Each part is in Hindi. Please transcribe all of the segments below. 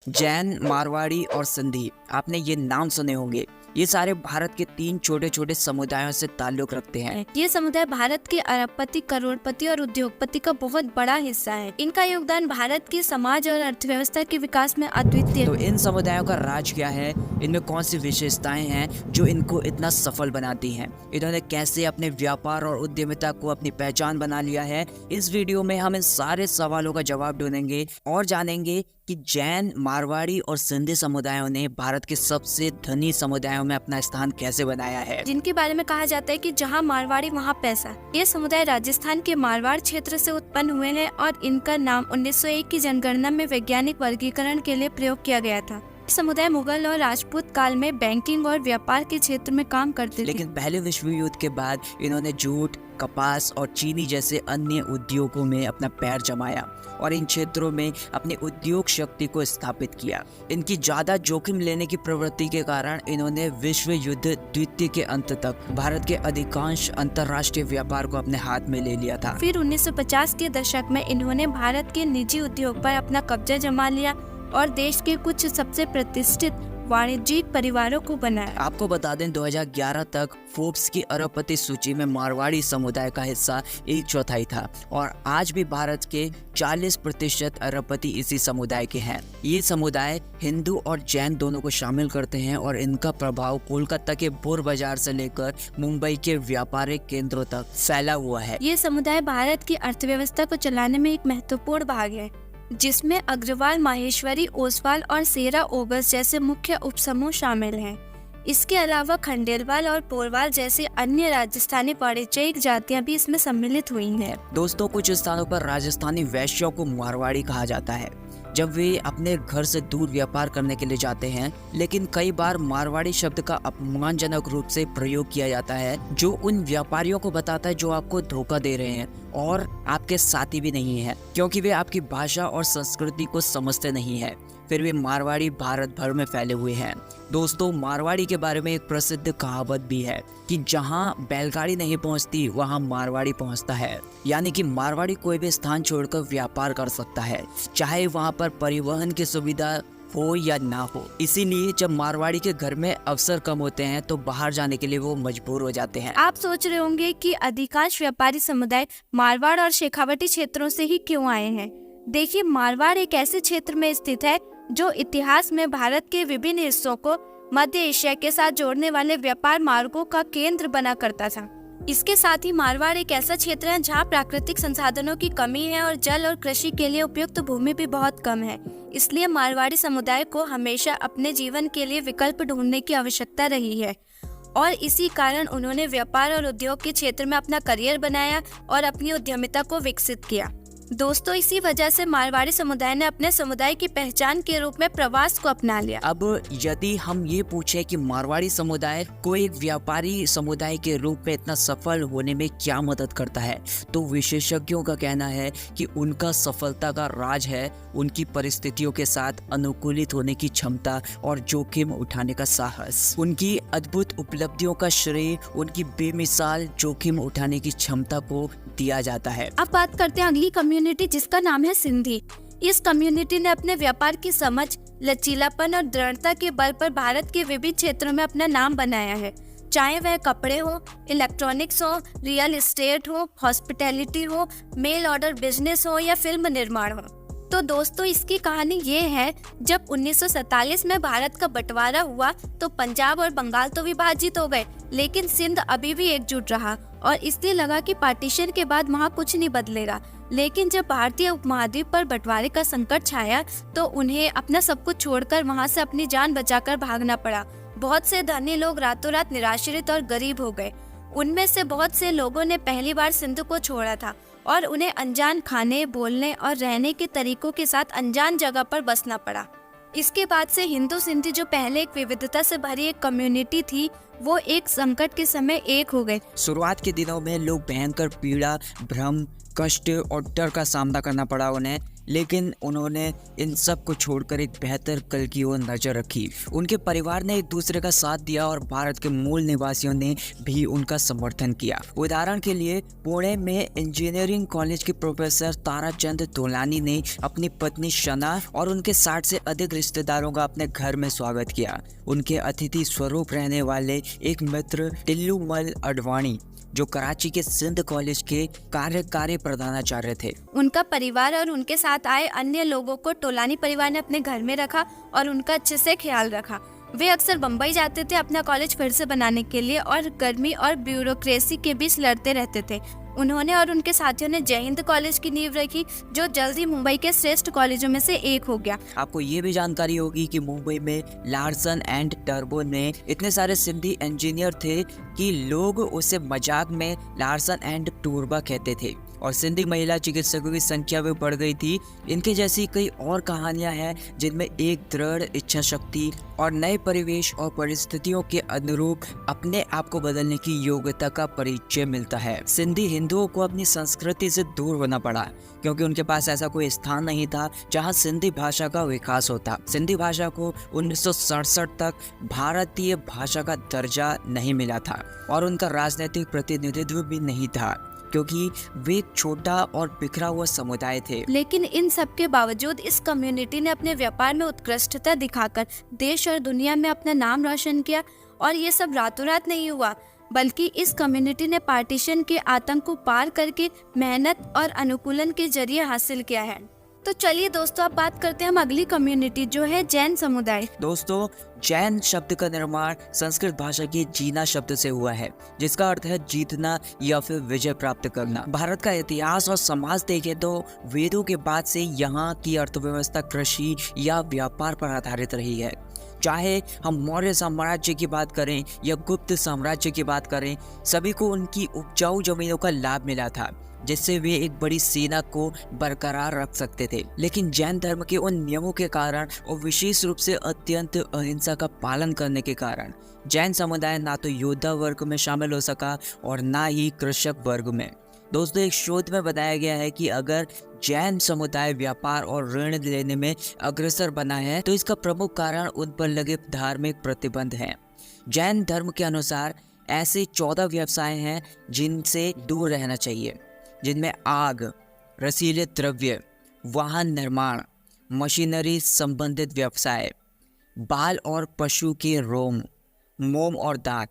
जैन, मारवाड़ी और सिंधी, आपने ये नाम सुने होंगे। ये सारे भारत के 3 छोटे छोटे समुदायों से ताल्लुक रखते हैं। ये समुदाय भारत के अरबपति, करोड़पति और उद्योगपति का बहुत बड़ा हिस्सा है। इनका योगदान भारत की समाज और अर्थव्यवस्था के विकास में अद्वितीय तो है। इन समुदायों का राज क्या है, इनमें कौन सी विशेषताएं हैं जो इनको इतना सफल बनाती हैं, इन्होंने कैसे अपने व्यापार और उद्यमिता को अपनी पहचान बना लिया है। इस वीडियो में हम इन सारे सवालों का जवाब ढूंढेंगे और जानेंगे कि जैन, मारवाड़ी और सिंधी समुदायों ने भारत के सबसे धनी समुदायों में अपना स्थान कैसे बनाया है। जिनके बारे में कहा जाता है कि जहां मारवाड़ी वहां पैसा। ये समुदाय राजस्थान के मारवाड़ क्षेत्र से उत्पन्न हुए हैं और इनका नाम 1901 की जनगणना में वैज्ञानिक वर्गीकरण के लिए प्रयोग किया गया था। समुदाय मुगल और राजपूत काल में बैंकिंग और व्यापार के क्षेत्र में काम करते थे। लेकिन पहले विश्व युद्ध के बाद इन्होंने जूट, कपास और चीनी जैसे अन्य उद्योगों में अपना पैर जमाया और इन क्षेत्रों में अपनी उद्योग शक्ति को स्थापित किया। इनकी ज्यादा जोखिम लेने की प्रवृत्ति के कारण इन्होंने विश्व युद्ध द्वितीय के अंत तक भारत के अधिकांश अंतर्राष्ट्रीय व्यापार को अपने हाथ में ले लिया था। फिर 1950 के दशक में इन्होंने भारत के निजी उद्योग पर अपना कब्जा जमा लिया और देश के कुछ सबसे प्रतिष्ठित वाणिज्यिक परिवारों को बनाया। आपको बता दें 2011 तक फोर्ब्स की अरबपति सूची में मारवाड़ी समुदाय का हिस्सा 1/4 था और आज भी भारत के 40% अरबपति इसी समुदाय के हैं। ये समुदाय हिंदू और जैन दोनों को शामिल करते हैं और इनका प्रभाव कोलकाता के बोर बाजार से लेकर मुंबई के व्यापारिक केंद्रों तक फैला हुआ है। ये समुदाय भारत की अर्थव्यवस्था को चलाने में एक महत्वपूर्ण भाग है, जिसमें अग्रवाल, माहेश्वरी, ओसवाल और सेरा ओगस जैसे मुख्य उपसमूह शामिल हैं। इसके अलावा खंडेलवाल और पोरवाल जैसे अन्य राजस्थानी वाणिज्यिक जातियां भी इसमें सम्मिलित हुई हैं। दोस्तों, कुछ स्थानों पर राजस्थानी वैश्यों को मारवाड़ी कहा जाता है जब वे अपने घर से दूर व्यापार करने के लिए जाते हैं, लेकिन कई बार मारवाड़ी शब्द का अपमानजनक रूप से प्रयोग किया जाता है, जो उन व्यापारियों को बताता है जो आपको धोखा दे रहे हैं और आपके साथी भी नहीं है, क्योंकि वे आपकी भाषा और संस्कृति को समझते नहीं है। फिर भी मारवाड़ी भारत भर में फैले हुए हैं। दोस्तों, मारवाड़ी के बारे में एक प्रसिद्ध कहावत भी है कि जहां बैलगाड़ी नहीं पहुंचती वहां मारवाड़ी पहुंचता है। यानी कि मारवाड़ी कोई भी स्थान छोड़कर व्यापार कर सकता है, चाहे वहां पर परिवहन की सुविधा हो या ना हो। इसीलिए जब मारवाड़ी के घर में अवसर कम होते हैं तो बाहर जाने के लिए वो मजबूर हो जाते हैं। आप सोच रहे होंगे कि अधिकांश व्यापारी समुदाय मारवाड़ और शेखावटी क्षेत्रों से ही क्यों आए हैं। देखिए, मारवाड़ एक ऐसे क्षेत्र में स्थित है जो इतिहास में भारत के विभिन्न हिस्सों को मध्य एशिया के साथ जोड़ने वाले व्यापार मार्गों का केंद्र बना करता था। इसके साथ ही मारवाड़ एक ऐसा क्षेत्र है जहाँ प्राकृतिक संसाधनों की कमी है और जल और कृषि के लिए उपयुक्त भूमि भी बहुत कम है। इसलिए मारवाड़ी समुदाय को हमेशा अपने जीवन के लिए विकल्प ढूंढने की आवश्यकता रही है और इसी कारण उन्होंने व्यापार और उद्योग के क्षेत्र में अपना करियर बनाया और अपनी उद्यमिता को विकसित किया। दोस्तों, इसी वजह से मारवाड़ी समुदाय ने अपने समुदाय की पहचान के रूप में प्रवास को अपना लिया। अब यदि हम ये पूछे कि मारवाड़ी समुदाय को एक व्यापारी समुदाय के रूप में इतना सफल होने में क्या मदद करता है, तो विशेषज्ञों का कहना है कि उनका सफलता का राज है उनकी परिस्थितियों के साथ अनुकूलित होने की क्षमता और जोखिम उठाने का साहस। उनकी अद्भुत उपलब्धियों का श्रेय उनकी बेमिसाल जोखिम उठाने की क्षमता को दिया जाता है। अब बात करते हैं अगली कम्युनिटी, जिसका नाम है सिंधी। इस कम्युनिटी ने अपने व्यापार की समझ, लचीलापन और दृढ़ता के बल पर भारत के विभिन्न क्षेत्रों में अपना नाम बनाया है, चाहे वह कपड़े हो, इलेक्ट्रॉनिक्स हो, रियल एस्टेट हो, हॉस्पिटैलिटी हो, मेल ऑर्डर बिजनेस हो या फिल्म निर्माण हो। तो दोस्तों, इसकी कहानी ये है, जब 1947 में भारत का बंटवारा हुआ तो पंजाब और बंगाल तो विभाजित हो गए, लेकिन सिंध अभी भी एकजुट रहा और इसलिए लगा कि पार्टीशन के बाद वहाँ कुछ नहीं बदलेगा। लेकिन जब भारतीय उपमहाद्वीप पर बंटवारे का संकट छाया तो उन्हें अपना सब कुछ छोड़कर वहाँ से अपनी जान बचाकर भागना पड़ा। बहुत से धनी लोग रातों रात निराश्रित और गरीब हो गए। उनमें से बहुत से लोगों ने पहली बार सिंध को छोड़ा था और उन्हें अनजान खाने, बोलने और रहने के तरीकों के साथ अनजान जगह पर बसना पड़ा। इसके बाद से हिंदू सिंधी, जो पहले एक विविधता से भरी एक कम्युनिटी थी, वो एक संकट के समय एक हो गए। शुरुआत के दिनों में लोग भयंकर पीड़ा, भ्रम, कष्ट और डर का सामना करना पड़ा उन्हें, लेकिन उन्होंने इन सब को छोड़कर एक बेहतर कल की ओर नजर रखी। उनके परिवार ने एक दूसरे का साथ दिया और भारत के मूल निवासियों ने भी उनका समर्थन किया। उदाहरण के लिए पुणे में इंजीनियरिंग कॉलेज के प्रोफेसर ताराचंद तोलानी ने अपनी पत्नी शना और उनके 60 से अधिक रिश्तेदारों का अपने घर में स्वागत किया। उनके अतिथि स्वरूप रहने वाले एक मित्र टिल्लूमल अडवाणी, जो कराची के सिंध कॉलेज के कार्यकारी प्रधानाचार्य थे, उनका परिवार और उनके साथ आए अन्य लोगों को टोलानी परिवार ने अपने घर में रखा और उनका अच्छे से ख्याल रखा। वे अक्सर बम्बई जाते थे अपना कॉलेज फिर से बनाने के लिए और गर्मी और ब्यूरोक्रेसी के बीच लड़ते रहते थे। उन्होंने और उनके साथियों ने जय हिंद कॉलेज की नींव रखी, जो जल्द ही मुंबई के श्रेष्ठ कॉलेजों में से एक हो गया। आपको ये भी जानकारी होगी कि मुंबई में लार्सन एंड टर्बो ने इतने सारे सिंधी इंजीनियर थे कि लोग उसे मजाक में लार्सन एंड टूरबा कहते थे और सिंधी महिला चिकित्सकों की संख्या भी बढ़ गई थी। इनके जैसी कई और कहानियां हैं जिनमें एक दृढ़ इच्छा शक्ति और नए परिवेश और परिस्थितियों के अनुरूप अपने आप को बदलने की योग्यता का परिचय मिलता है। सिंधी हिंदुओं को अपनी संस्कृति से दूर होना पड़ा क्योंकि उनके पास ऐसा कोई स्थान नहीं था जहां सिंधी भाषा का विकास होता। सिंधी भाषा को 1967 तक भारतीय भाषा का दर्जा नहीं मिला था और उनका राजनीतिक प्रतिनिधित्व भी नहीं था क्योंकि वे एक छोटा और बिखरा हुआ समुदाय थे। लेकिन इन सब के बावजूद इस कम्युनिटी ने अपने व्यापार में उत्कृष्टता दिखाकर देश और दुनिया में अपना नाम रोशन किया। और ये सब रातों रात नहीं हुआ, बल्कि इस कम्युनिटी ने पार्टीशन के आतंक को पार करके मेहनत और अनुकूलन के जरिए हासिल किया है। तो चलिए दोस्तों, अब बात करते हैं हम अगली कम्युनिटी जो है जैन समुदाय। दोस्तों, जैन शब्द का निर्माण संस्कृत भाषा के जीना शब्द से हुआ है, जिसका अर्थ है जीतना या फिर विजय प्राप्त करना। भारत का इतिहास और समाज देखें तो वेदों के बाद से यहाँ की अर्थव्यवस्था कृषि या व्यापार पर आधारित रही है। चाहे हम मौर्य साम्राज्य की बात करें या गुप्त साम्राज्य की बात करें, सभी को उनकी उपजाऊ जमीनों का लाभ मिला था, जिससे वे एक बड़ी सेना को बरकरार रख सकते थे। लेकिन जैन धर्म के उन नियमों के कारण और विशेष रूप से अत्यंत अहिंसा का पालन करने के कारण जैन समुदाय ना तो योद्धा वर्ग में शामिल हो सका और ना ही कृषक वर्ग में। दोस्तों, एक शोध में बताया गया है कि अगर जैन समुदाय व्यापार और ऋण लेने में अग्रसर बना है तो इसका प्रमुख कारण उन पर लगे धार्मिक प्रतिबंध हैं। जैन धर्म के अनुसार ऐसे 14 व्यवसाय हैं जिनसे दूर रहना चाहिए, जिनमें आग, रसीले द्रव्य, वाहन निर्माण, मशीनरी संबंधित व्यवसाय, बाल और पशु के रोम, मोम और दांत,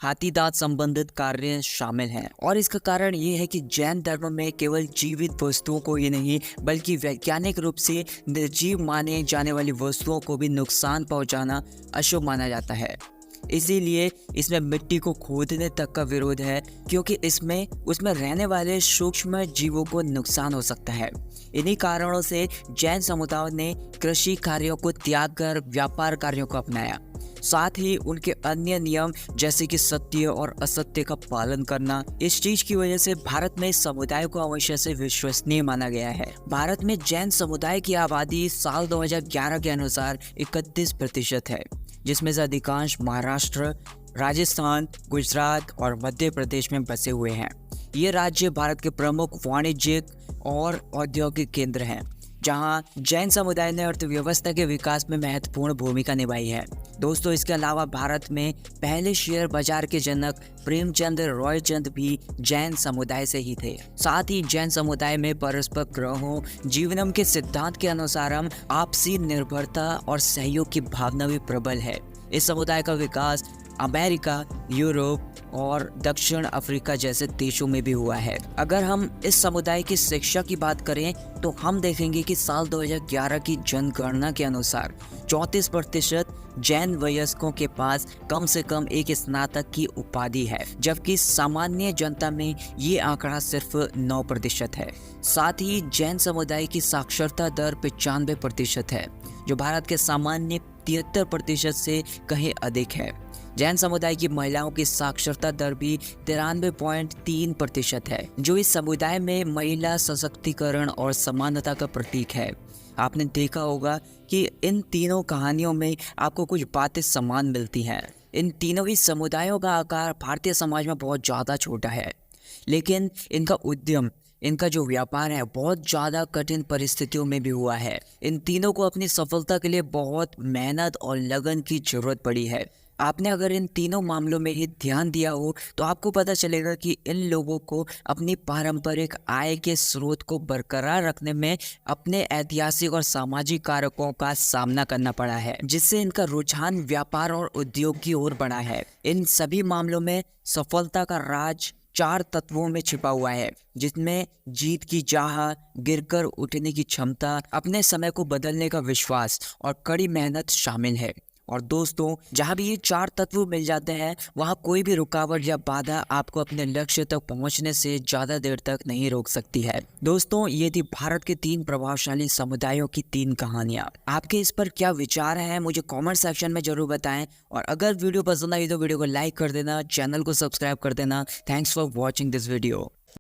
हाथी दांत संबंधित कार्य शामिल हैं। और इसका कारण ये है कि जैन धर्म में केवल जीवित वस्तुओं को ही नहीं बल्कि वैज्ञानिक रूप से निर्जीव माने जाने वाली वस्तुओं को भी नुकसान पहुंचाना अशुभ माना जाता है। इसीलिए इसमें मिट्टी को खोदने तक का विरोध है, क्योंकि उसमें रहने वाले सूक्ष्म जीवों को नुकसान हो सकता है। इन्हीं कारणों से जैन समुदाय ने कृषि कार्यों को त्याग कर व्यापार कार्यों को अपनाया। साथ ही उनके अन्य नियम जैसे कि सत्य और असत्य का पालन करना, इस चीज की वजह से भारत में इस समुदाय को हमेशा से विश्वसनीय माना गया है। भारत में जैन समुदाय की आबादी साल 2011 के अनुसार 31% है, जिसमें से अधिकांश महाराष्ट्र, राजस्थान, गुजरात और मध्य प्रदेश में बसे हुए हैं। ये राज्य भारत के प्रमुख वाणिज्यिक और औद्योगिक केंद्र हैं, जहां जैन समुदाय ने अर्थव्यवस्था के विकास में महत्वपूर्ण भूमिका निभाई है। दोस्तों, इसके अलावा भारत में पहले शेयर बाजार के जनक प्रेमचंद रॉयचंद भी जैन समुदाय से ही थे। साथ ही जैन समुदाय में परस्पर ग्रहों जीवनम के सिद्धांत के अनुसार आपसी निर्भरता और सहयोग की भावना भी प्रबल है। इस समुदाय का विकास अमेरिका, यूरोप और दक्षिण अफ्रीका जैसे देशों में भी हुआ है। अगर हम इस समुदाय की शिक्षा की बात करें तो हम देखेंगे कि साल 2011 की जनगणना के अनुसार 34% जैन वयस्कों के पास कम से कम एक स्नातक की उपाधि है, जबकि सामान्य जनता में ये आंकड़ा सिर्फ 9% है। साथ ही जैन समुदाय की साक्षरता दर 95% है, जो भारत के सामान्य 73% से कहीं अधिक है। जैन समुदाय की महिलाओं की साक्षरता दर भी 93.3% है, जो इस समुदाय में महिला सशक्तिकरण और समानता का प्रतीक है। आपने देखा होगा कि इन तीनों कहानियों में आपको कुछ बातें समान मिलती हैं। इन तीनों ही समुदायों का आकार भारतीय समाज में बहुत ज़्यादा छोटा है, लेकिन इनका उद्यम इनका जो व्यापार है बहुत ज़्यादा कठिन परिस्थितियों में भी हुआ है। इन तीनों को अपनी सफलता के लिए बहुत मेहनत और लगन की जरूरत पड़ी है। आपने अगर इन तीनों मामलों में ही ध्यान दिया हो तो आपको पता चलेगा कि इन लोगों को अपनी पारंपरिक आय के स्रोत को बरकरार रखने में अपने ऐतिहासिक और सामाजिक कारकों का सामना करना पड़ा है, जिससे इनका रुझान व्यापार और उद्योग की ओर बढ़ा है। इन सभी मामलों में सफलता का राज 4 तत्वों में छिपा हुआ है, जिसमें जीत की चाह, गिरकर उठने की क्षमता, अपने समय को बदलने का विश्वास और कड़ी मेहनत शामिल है। और दोस्तों, जहाँ भी ये 4 तत्व मिल जाते हैं वहाँ कोई भी रुकावट या बाधा आपको अपने लक्ष्य तक पहुँचने से ज़्यादा देर तक नहीं रोक सकती है। दोस्तों, ये थी भारत के 3 प्रभावशाली समुदायों की 3 कहानियाँ। आपके इस पर क्या विचार हैं मुझे कमेंट सेक्शन में ज़रूर बताएं। और अगर वीडियो पसंद आई तो वीडियो को लाइक कर देना, चैनल को सब्सक्राइब कर देना। Thanks for watching this video.